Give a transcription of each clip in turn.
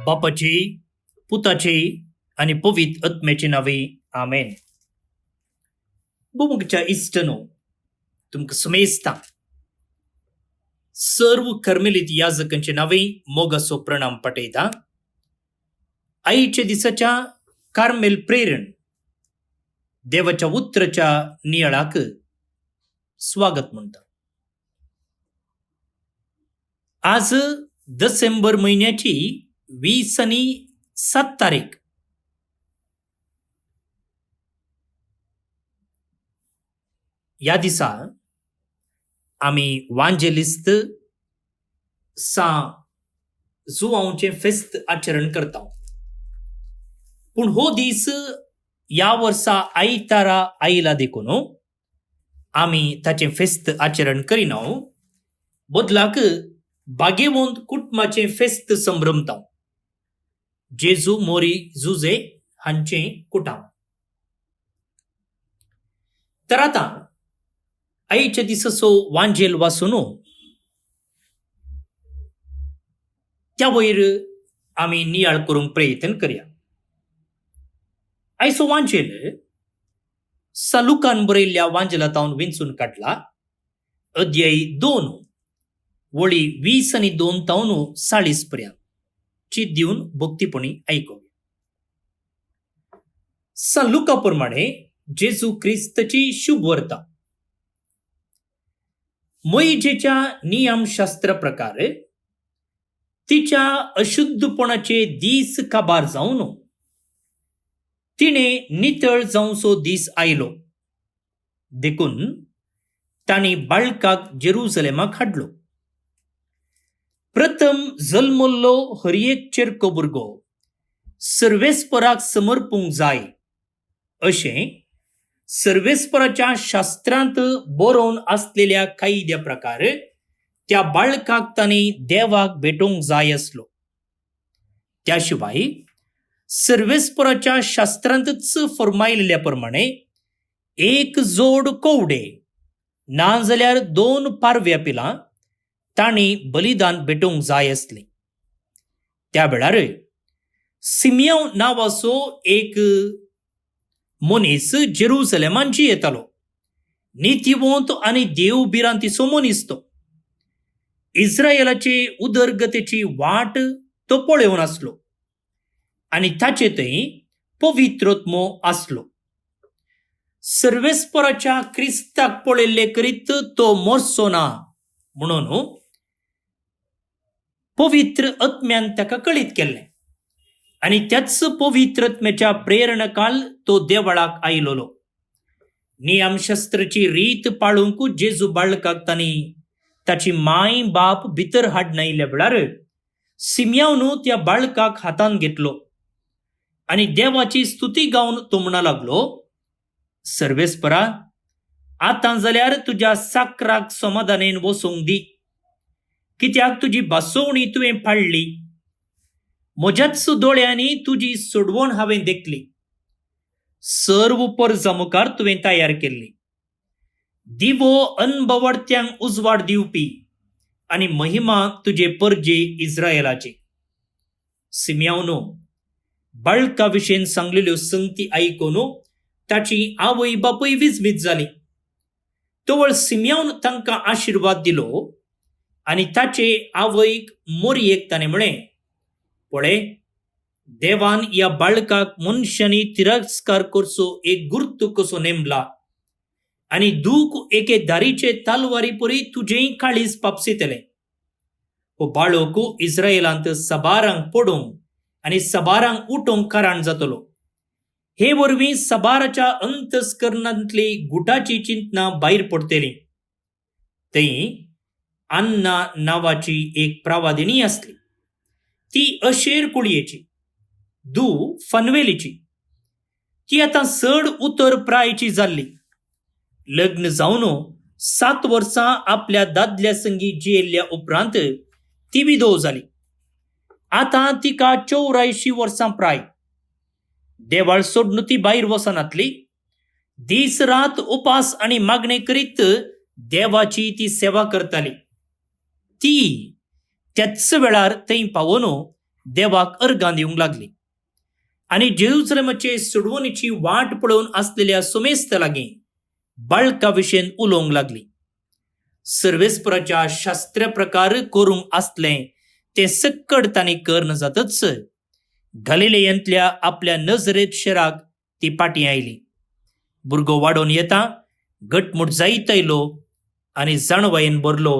बापाचे, पुताचे आणि पवित्र आत्म्याचे नावे आमेन. बुमुगच्या इष्टनो तुमका समेस्ता सर्व कर्मेलित याजकांचे नावे मोगसो प्रणाम पटयता. आईच्या दिसाच्या कार्मेल प्रेरण देवाच्या उतराच्या नियाळाक स्वागत म्हणता. आज डिसेंबर महिन्याची 27 तारीख. या दिसा आम्ही वांजेलिस्त जुआंचे फेस्त आचरण करता. पण हो दीस या वर्सा आयतारा आईला देखून आम्ही ताचे फेस्त आचरण करिना. बदलाक बागेवंत कुटुंबाचे फेस्त संभ्रमता. जेजू मोरी जुजे हांचे कुटाम. तर आता आईच्या दिससो वांजेल वाचून त्या वयर आम्ही नियाळ करूंक प्रयत्न करूया. आयचो वांजेल सलुकान बरयल्ल्या वांजेलातावन विंचून काडला. अध्याय 2 वळी 20 आणि 2 तावन 40 पर्यंत चित दिवन भक्तीपणी ऐकूया. सलुका प्रमाणे जेजू ख्रिस्ताची शुभ वार्ता. मोइजेच्या नियमशास्त्र प्रकार तिच्या अशुद्धपणाचे दीस काबार जावन तिने नितळ जावचो दीस आयलो देखून तांणी बाळकाक जेरुसलेमाक हाडलो. प्रथम जल्मल्लो हरएक चेरको भुरगो सर्वेस्पराक समर्पूंक जाय अशें सर्वेस्पराच्या शास्त्रांत बरोवन आसलेल्या कायद्या प्रकार त्या बाळकाक तांणी देवाक भेटोवंक जाय आसलो. त्या शिवाय सर्वेस्पराच्या शास्त्रांतच फरमायलेल्या प्रमाणे एक जोड कोवडे नाजाल्यार 2 पारव्या पिलां तांणी बलिदान भेटोवंक जाय आसले. त्या वेळार सिमियोन नांवाचो एक मनीस जेरुसलेमान येतालो. नितीवंत आनी देवबिरांतीचो मनीस तो. इस्रायेलाचे उदरगतेची वाट तो पळोवन आसलो आनी ताचे थंय पवित्रोत्मो आसलो. सर्वेस्पराच्या क्रिस्ताक पळयल्ले करीत तो मरचो ना म्हणून पवित्र आत्म्यान ताका कळीत केल्लें आनी त्याच पवित्र आत्म्याच्या प्रेरणकाल तो देवळाक आयलोलो. नियमशास्त्राची रीत पाळूंक जेजू बाळकाक तांणी ताची माय बाप भितर हाडून आयिल्ल्या वेळार सिमियोन त्या बाळकाक हातान घेतलो आनी देवाची स्तुती गावन तो म्हणा लागलो, सर्वेस्परा, आतां जाल्यार तुज्या साकराक समाधानेन वसोंक दी, कित्याक तुजी बासोवणी तुवें पाळ्ळी. म्हज्याच दोळ्यांनी तुजी सोडवण हांवें देखली. सर्व परजमुखार तुवें तयार केल्ली. दिवो अनभवडत्यांक उजवाड दिवपी आनी महिमा तुजे परजे इस्रायेलाची. सिमियोन बाळका विशयेन सांगलेल्यो संगती आयकून ताची आवय बापूय विचवीत जाली. तोवळ सिमियोन तांकां आशिर्वाद दिलो आनी ताचे आवयक मोरयेक ताणें म्हळें, पळय, देवान ह्या बाळकाक मनशांनी तिरस्कार करचो एक गुर्त कसो नेमला आनी दूख एके दारीचे तालवारी परी तुजेय काळीज पापसितलें. हो बाळक इस्रायेलांत सबारांक पडोवंक आनी सबारांक उठोवंक कारण जातलो. हे वरवीं सबाराच्या अंतस्करणांतली गुटाची चिंतना भायर पडटली. थंय अन्ना नांवाची एक प्रवादिनी आसली. ती अशेर कुळयेची, फनवेलीची. ती आतां चड उतर प्रायची जाल्ली. लग्न जावन 7 वर्सां आपल्या दादल्या संगी जियेल्ल्या उपरांत ती विधव जाली. आतां तिका 84 वर्सां प्राय. देवाळ सोडून ती भायर वचनातली. दीस रात उपास आनी मागणे करीत देवाची ती सेवा करताली. ती त्याच वेळार थंय पावून देवाक अर्गां दिवंक लागली आणि जेरुसलेमाचे सोडवणीची वाट पळोवन असलेल्या सुमेस्त लागीं बाळका विशयेन उलोवंक लागली. सर्वेस्पराच्या शास्त्र प्रकार करूंक असले ते सक्कड तांणी करन जातच गलिलेयांतल्या आपल्या नजरेत शहराक ती पाटी आयली. भुरगो वाडोवन येता घटमूट जायत आयलो आनी जाणवायेन भरलो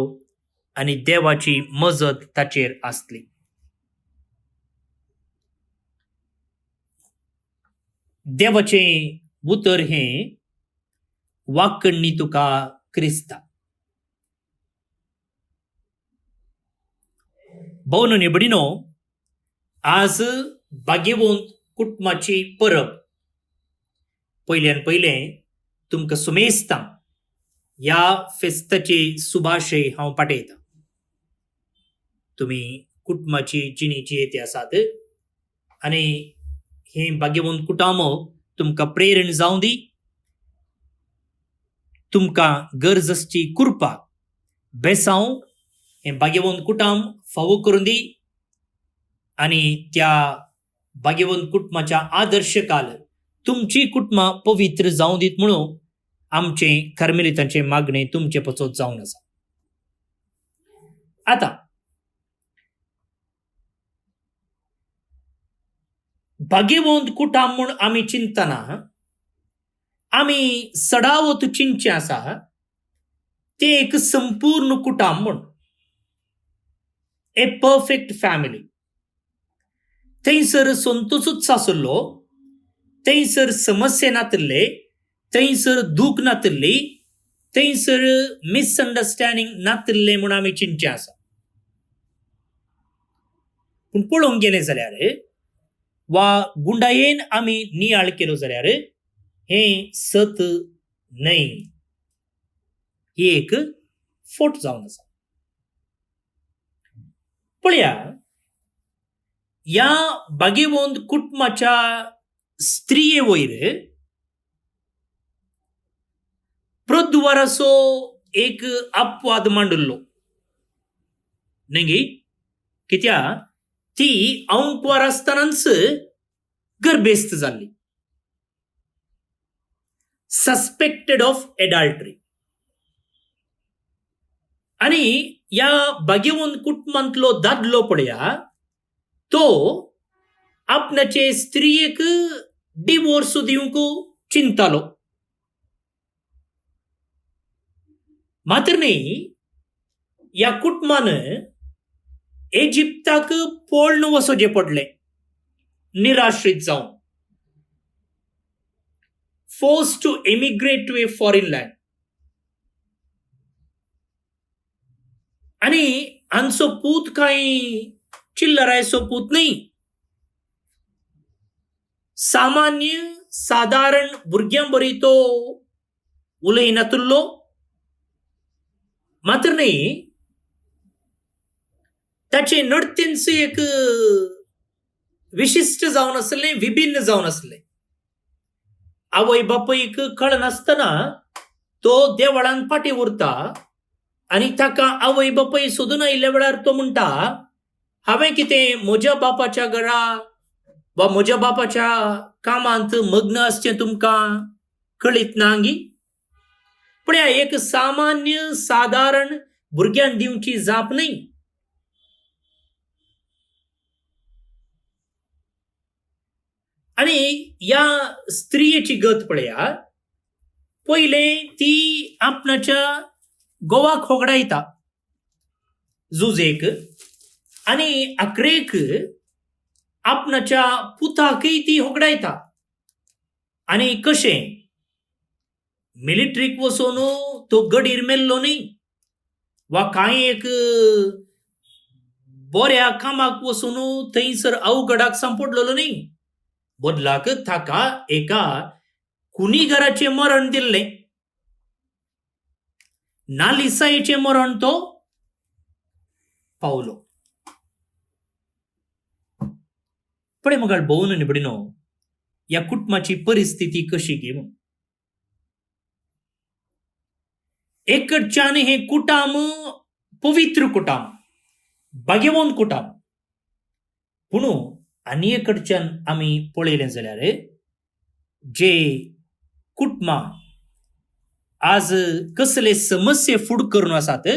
आनी देवाची मजत ताचेर आसली. देवाचें उतर हें वाकडणी तुका क्रिस्ता. भोवन निबडिनो, आज भाग्यवंत कुटुंबाची परब. पयल्यान पयलें तुमकां सुमेस्तां ह्या फेस्ताची सुभाशय हांव पाठयतां. तुमी कुटुंबाची जिणी जियेते आसात आनी हें भाग्यवंत कुटुंब तुमकां प्रेरण जावं दी. तुमकां गरज आसची कृपा बेसांव हें भाग्यवंत कुटुंब फावो करून दी आनी त्या भाग्यवंत कुटुंबाच्या आदर्श काल तुमची कुटुंबां पवित्र जावं दीत म्हणून आमचें कार्मेलितांचें मागणें तुमचे पचोत जावन आसा. आतां भाग्यवंत कुटुंब म्हूण आमी चिंतना आमी सडावत चिंतचें आसा तें एक संपूर्ण कुटुंब म्हूण, ए परफेक्ट फॅमिली. थंयसर संतोषूच आसलो, थंयसर समस्या नातल्ले, थंयसर दूख नातल्ली, थंयसर मिसअंडरस्टँडिंग नातल्ले म्हूण आमी चिंतचें आसा. पूण पळोवंक गेलें जाल्यार वा गुंडायेन आमी नियाळ केलो जाल्यार हें सत न्हय. ही एक फोट जावन आसा. पळया, ह्या भाग्यवंत कुटुंबाच्या स्त्रिये वयर प्रद्वाराचो एक अपवाद मांडलो न्ही. कित्याक ती अंकवार आसतनाच गर्भेस्त जाल्ली, सस्पेक्टेड ऑफ एडल्टरी. आनी ह्या भाग्यवंत कुटुंबांतलो दादलो पळया, तो आपणाचे स्त्रियेक डिवोर्स दिवंक चिंतालो. मात्र न्ही, ह्या कुटुंबान इजिप्ताक पळून वचचें पडलें निराश्रीत जावन, forced to emigrate to a foreign land. आनी हांचो पूत कांय चिल्लरायचो पूत न्ही. सामान्य सादारण भुरग्यां बरी तो उलयनातलो. मात्र न्ही, ताचे नडतेंच एक विशिष्ट जावन आसलें, विभिन्न जावन आसलें. आवय बापयक कळनासतना तो देवळान फाटीं उरता आनी ताका आवय बापय सोदून आयिल्ल्या वेळार तो म्हणटा, हांवें कितें म्हज्या बापाच्या घरा वा म्हज्या बापाच्या कामांत मग्न आसचें तुमकां कळीत ना गी. पण एक सामान्य सादारण भुरग्यान दिवची जाप न्ही. आनी ह्या स्त्रियेची गत पळया. पयलें ती आपणाच्या घोवाक होगडायता जुजेक आनी आखरेक आपणाच्या पुताकय ती होगडायता. आनी कशें मिलिटरीक वचून तो गडीर मेल्लो न्ही, वा कांय एक बऱ्या कामाक वचून थंयसर अवघडाक सांपडलेलो न्ही. बदलाक ताका एका कुणीघराचें मरण दिल्लें, नालिसायेचें मरण तो पावलो. पण मगाळ भोवन निबडिनो, ह्या कुटुंबाची परिस्थिती कशी गे म्हूण. एक कडच्यान हें कुटुंब पवित्र कुटुंब, भाग्यवंत कुटुंब. पूण आनी एक कडच्यान आमी पळयलें जाल्यार जे कुटुंबां आज कसले समस्ये फूड करून आसात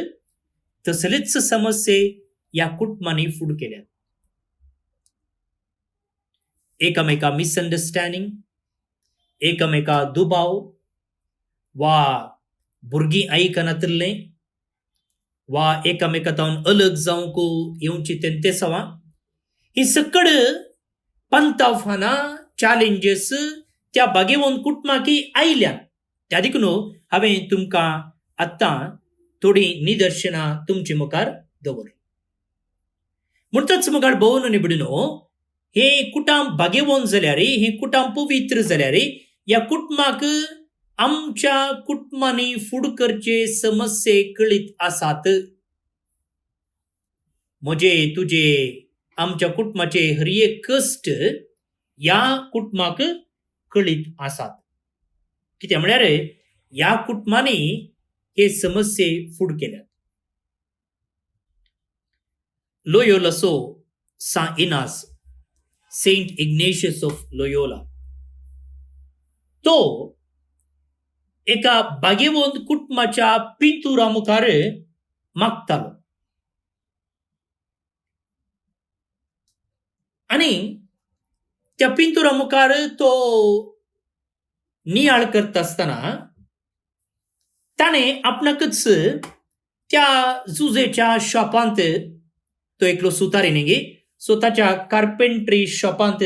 तसलेच समस्ये ह्या कुटुंबांनी फूड केल्यात. एकामेका मिसअंडरस्टँडिंग, एकामेका दुबाव, वा भुरगीं आयकनातलें, वा एकामेकांतावन अलग जावंक येवची तेंतेसावां, ही सकड पंतावफाना चॅलेंजेस त्या बागेवन कुटुंबाकी आयल्या. त्या देखून हांवें तुमकां आत्तां थोडी निदर्शनां तुमचे मुखार दवरली. म्हणटच मुखार भोवन आनी बिडनो, हे कुटाम बागेवन जाल्यार, हे कुटाम पवित्र जाल्यार, ह्या कुटुंबाक आमच्या कुटुंबांनी फूड करचे समस्ये कळीत आसात. म्हजे तुजे आमच्या कुटुंबाचे हर एक कश्ट ह्या कुटुंबाक कळीत आसात. कित्याक म्हळ्यार ह्या कुटुंबांनी हे समस्ये फूड केल्यात. लोयोलाचो सा इनास, सेंट इग्नेशियस ऑफ लोयोला, तो एका बागेवंत कुटुंबाच्या पिंतुरा मुखार मागतालो. आनी त्या पिंतुरा मुखार तो नियाळ करता आसतना ताणें आपणाकच त्या जुजेच्या शॉपांत, तो एकलो सुतार न्ही गे, सो ताच्या कार्पेंट्री शॉपांत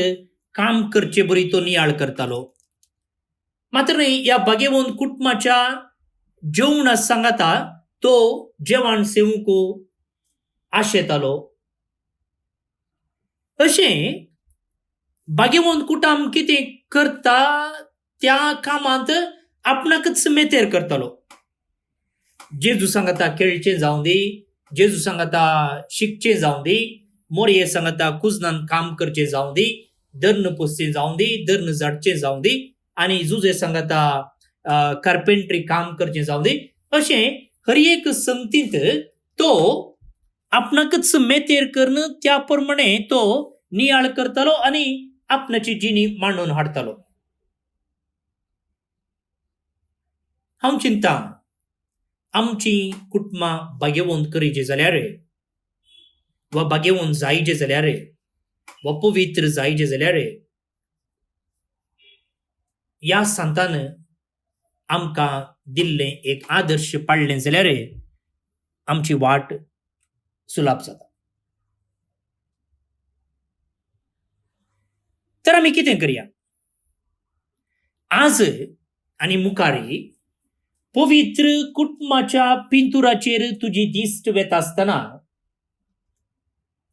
काम करचे बरी तो नियाळ करतालो. मात्र ह्या बागेवंत कुटुंबाच्या जेवणा सांगाता तो जेवण सेवूंक आशेतालो. अशें बागेवंत कुटाम कितें करता त्या कामांत आपणाकच मेतेर करतालो. जेजू सांगाता खेळचें जावं दी, जेजू सांगाता शिकचें जावं दी, मोरये सांगाता कुजनान काम करचें जावं दी, धर्न पोसचें जावं दी, धर्न झाडचें जावं दी, आनी जुजे सांगाता कार्पेंट्री काम करचें जावं दी. अशें हर एक संगतींत तो आपणाकच मेतेर करून त्या प्रमाणे तो नियाळ करतालो आनी आपणाची जिणी मांडून हाडतालो. हांव चिंता, आमची कुटुंबां बागेवंत करीचे जाल्यार, वा बागेवंत जायचे जाल्यार, वा पवित्र जायचे जाल्यार, ह्या संतान आमकां दिल्लें एक आदर्श पाळ्ळें जाल्यार आमची वाट सुलाभ जाता. तर आमी कितें करया? आज आनी मुखारी पवित्र कुटुंबाच्या पिंतुराचेर तुजी दिश्ट वेता आसतना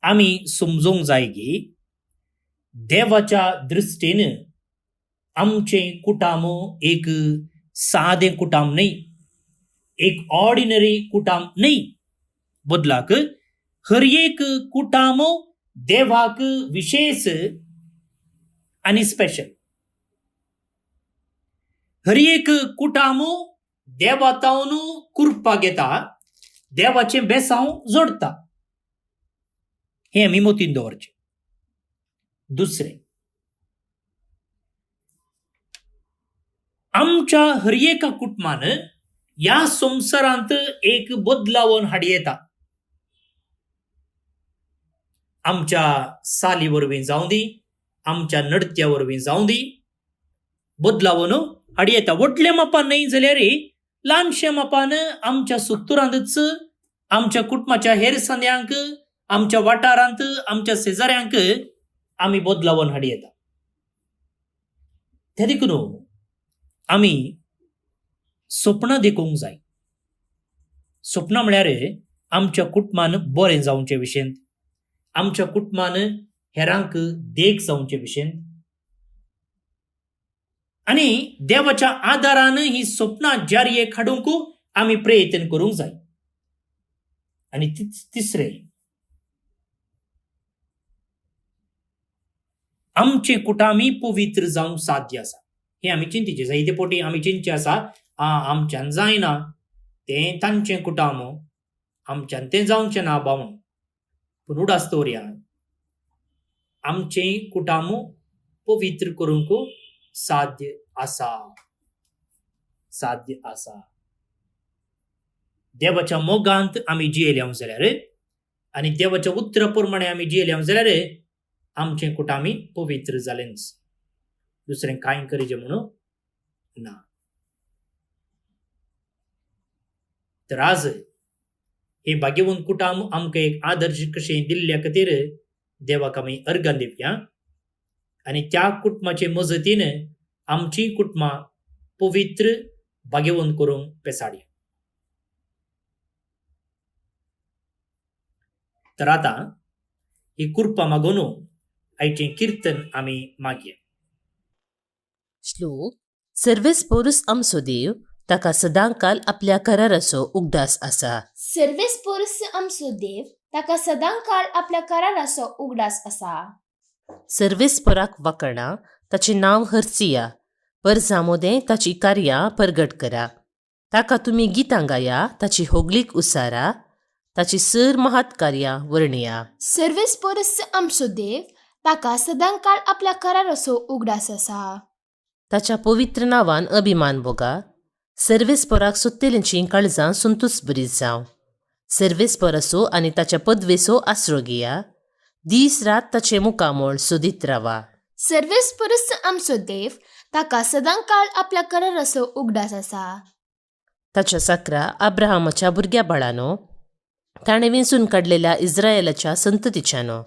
आमी समजूंक जाय की देवाच्या दृश्टीन आमचें कुटाम एक सादें कुटाम न्ही, एक ऑर्डिनरी कुटाम न्ही. बदलाक हर एक कुटाम देवाक विशेष आनी स्पेशल. हर एक कुटाम देवातावन कुरपा घेता, देवाचें बेसांव जोडता. हें आमी मतीन दवरचें. दुसरें, आमच्या हर एका कुटुंबान ह्या संवसारांत एक बदलावन हाडी येता. आमच्या साली वरवीं जावं दी, आमच्या नडत्या वरवीं जावं दी, बदलावन हाडी येता. व्हडल्या मापान न्ही जाल्यार ल्हानशा मापान आमच्या सुत्तुरांतच, आमच्या कुटुंबाच्या हेर सांद्यांक, आमच्या वाठारांत, आमच्या शेजाऱ्यांक आमी बदलावन हाडी येता. त्या देखून आमी स्वप्नां देखूंक जाय. स्वप्नां म्हळ्यार आमच्या कुटुंबान बरें जावचे विशयंत, आमच्या कुटुंबान हेरांक देख जावचे विशयंत, आनी देवाच्या आदारान ही स्वप्नां जारयेक हाडूंक आमी प्रयत्न करूंक जाय. आनी तिसरें, आमचे कुटामी पवित्र जावंक साध्य आसा. हें आमी चिंतीचें. जायते पोटी आमी चिंतचे आसा, आमच्यान जायना, तें तांचें कुटाम, आमच्यान तें जावचें ना बावून. पूण उडास दवरया, आमचे कुटामू पवित्र करूंक साध्य आसा. देवाच्या मोगांत आम्ही जियेल्या जाल्यार आनी देवाच्या उतरा प्रमाणे आम्ही जियेल्या जाल्यार आमचे कुटामी पवित्र जालेंच. दुसरें कांय करीजे म्हणून ना. तर आज हे भाग्यवंत कुटाम आमकां एक आदर्श कशें दिल्ल्या खातीर देवाक आमी अर्गां दिवया आनी त्या कुटुंबाचे मजतीन आमची कुटुंबां पवित्र भाग्यवंत करूंक पेसाडया. तर आतां ही कृपा मागून आयचें कीर्तन आमी मागया. श्लोक. सर्वेस्पोरुस आमचो देव, ताका सदांकाल आपल्या कराराचो उगडास आसा. सर्वेस्पोरुस आमचो देव, ताका सदांकाळ आपल्या कराराचो उगडास आसा. सर्वेस्पराक वाकणा ताचें नांव हर्सिया, पर जामोदें ताची कार्यां परगट करा. ताका तुमी गितां गाया, ताची होगलीक उसारा, ताची सर महात कार्यां वर्णया. सर्वेस्पोरुस आमचो देव, ताका सदांकाळ आपल्या कराराचो उगडास आसा. ताच्या पवित्र नांवान अभिमान भोगा. सर्वेस्पराक सुत्तेलींचीं काळजां संतुस बरी जावं. सर्वेस्पराचो आनी ताच्या पदवेचो आसरो घेया. दीस रात ताचे मुखामोळ सोदीत रावा. सर्वेस्पोरुस आमचो देव, ताका सदांकाळ आपल्या कराराचो उगडास आसा. ताच्या साकरा अब्राहमाच्या भुरग्या बाळानो, ताणें वेंचून काडलेल्या इस्रायेलाच्या संततीच्यानो.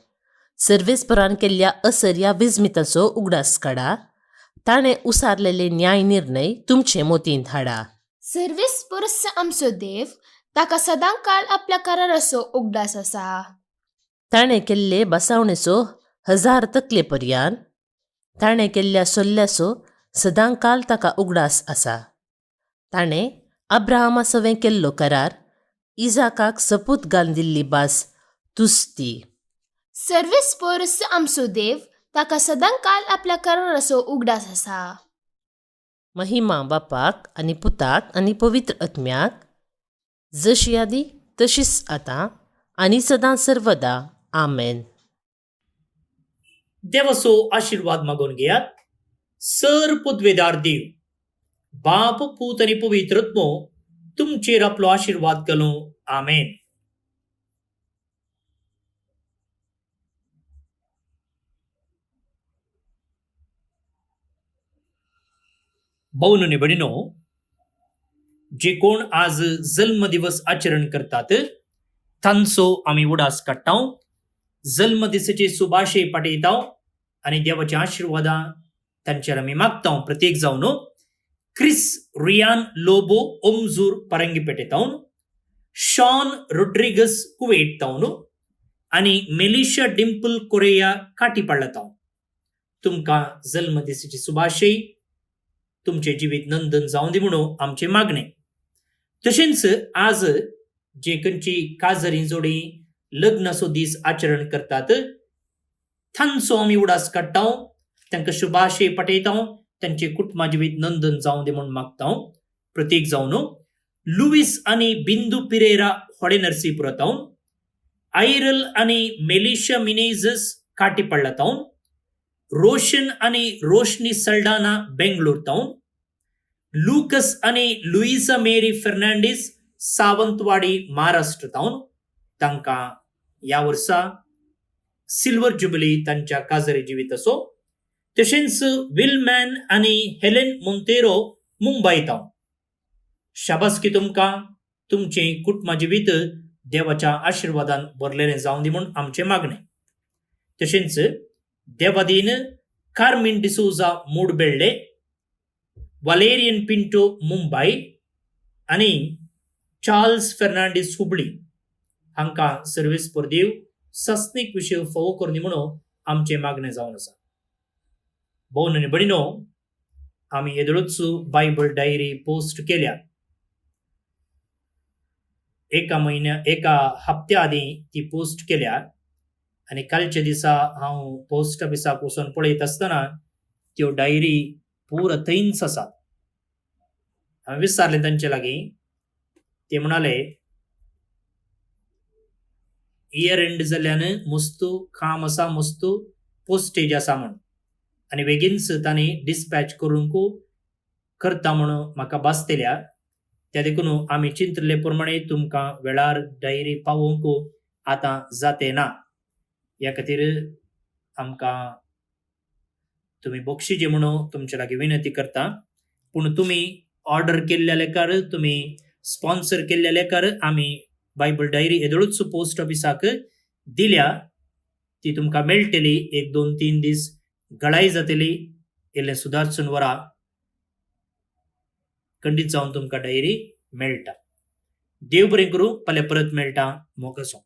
सर्वेस्परान केल्ल्या असर ह्या विजमिताचो उगडास काडा. ताणें उसारलेले न्याय निर्णय तुमचे मोतींत हाडा. सर्वेस्पोरुस आमचो देव, ताका सदांकाळ आपल्या कराराचो उगडास आसा. ताणें केल्ले बसावणेचो 1000 तकले पर्यान. ताणें केल्ल्या सोल्ल्याचो सदांकाल ताका उगडास आसा. ताणें अब्राहमा सवें केल्लो करार, इजाकाक सपूत घालन दिल्ली भास तुस्ती. सर्वेस्पोरुस आमचो देव, ताका सदांकाळ आपल्या कराराचो उगडास आसा. महिमा बापाक आनी पुताक आनी पवित्र आत्म्याक, जशी आदी तशीच आतां आनी सदां सर्वदा. आमेन. देवाचो आशीर्वाद मागून घेयात. सर पदवेदार देव, बाप, पूत आनी पवित्र आत्मो तुमचेर आपलो आशीर्वाद घालूं. आमेन. भाऊनो आनी भयणीनो, जे कोण आज जल्म दिवस आचरण करतात तांचो आमी उडास काडटा. जल्म दिसाचे सुभाशय पाठयता आनी देवाच्या आशीर्वादां तांचेर आमी मागता. प्रत्येक जावन क्रिस रियान लोबो ओमजूर परंगीपेटे तावन, शॉन रोड्रिगस कुवेट तावन आनी मेलिशा डिंपल कोरेया काटीपाडला तावन तुमकां जल्म दिसाची सुभाशय, तुमचे जिवीत नंदन जावं दी म्हणून आमचे मागणे. तशेंच आज जे खंयची काजरी जोडी लग्नाचो दीस आचरण करतात तांचो आमी उडास काडटा. तांकां शुभाशय पाठयता. तांचे कुटुंबा जिवीत नंदन जावं दी म्हणून मागता. प्रत्येक जावन लुईस आनी बिंदू पिरेरा होडे नरसीपुरा तावन, आयरल आनी मेलिशा मिनेझस काटीपाडला तावन, रोशन आनी रोशनी सल्डाना बेंगलोर तावन, लुकस आनी लुईसा मेरी फर्नांडीस सावंतवाडी महाराष्ट्र तावन तांकां ह्या वर्सा सिल्वर जुबिली तांच्या काजरी जिवीताचो. तशेंच विलमॅन आनी हेलेन मोंतेरो मुंबय तावन शाबासकी तुमकां. तुमचे कुटुंबा जिवीत देवाच्या आशीर्वादान भरलेलें जावं दी म्हूण आमचे मागणे. तशेंच देवादीन कार्मिन डिसोजा मूडबेळ्ळे, वालेरियन पिंटो मुंबय आनी चार्ल्स फर्नांडीस हुबळी हांकां सर्वेस्पर देव सस्नीक विशय फोव करनी म्हणून आमचे मागणे जावन आसा. भोवन आनी भयणीनो, आमी येदोळूच बायबल डायरी पोस्ट केल्या. एका हप्त्या आदीं ती पोस्ट केल्या आनी कालच्या दिसा हांव पोस्ट ऑफिसाक वचून पळयत आसतना त्यो डायरी पूर थंयच आसात. हांवें विचारलें तांचे लागीं. ते म्हणाले इयर एंड जाल्यान मस्तू काम आसा, मस्तू पोस्टेज आसा म्हूण आनी बेगीनच तांणी डिस्पॅच करूंक करता म्हणून म्हाका भासतेल्या त्या देखून आमी चिंतले प्रमाणे तुमकां वेळार डायरी पावोवंक आतां जाते ना. ह्या खातीर आमकां तुमी बक्षिजे म्हणून तुमचे लागीं विनंती करता. पूण तुमी ऑर्डर केल्ल्या लेकार तुमी स्पॉन्सर केल्ल्या लेकार आमी बायबल डायरी येदळूच पोस्ट ऑफिसाक दिल्या. ती तुमकां मेळटली. 1-2-3 दीस गळाई जातली. इल्लें सुदारचून वरा. खंडीत जावन तुमकां डायरी मेळटा. देव बरें करूं. फाल्यां परत मेळटा. मोग आसूं.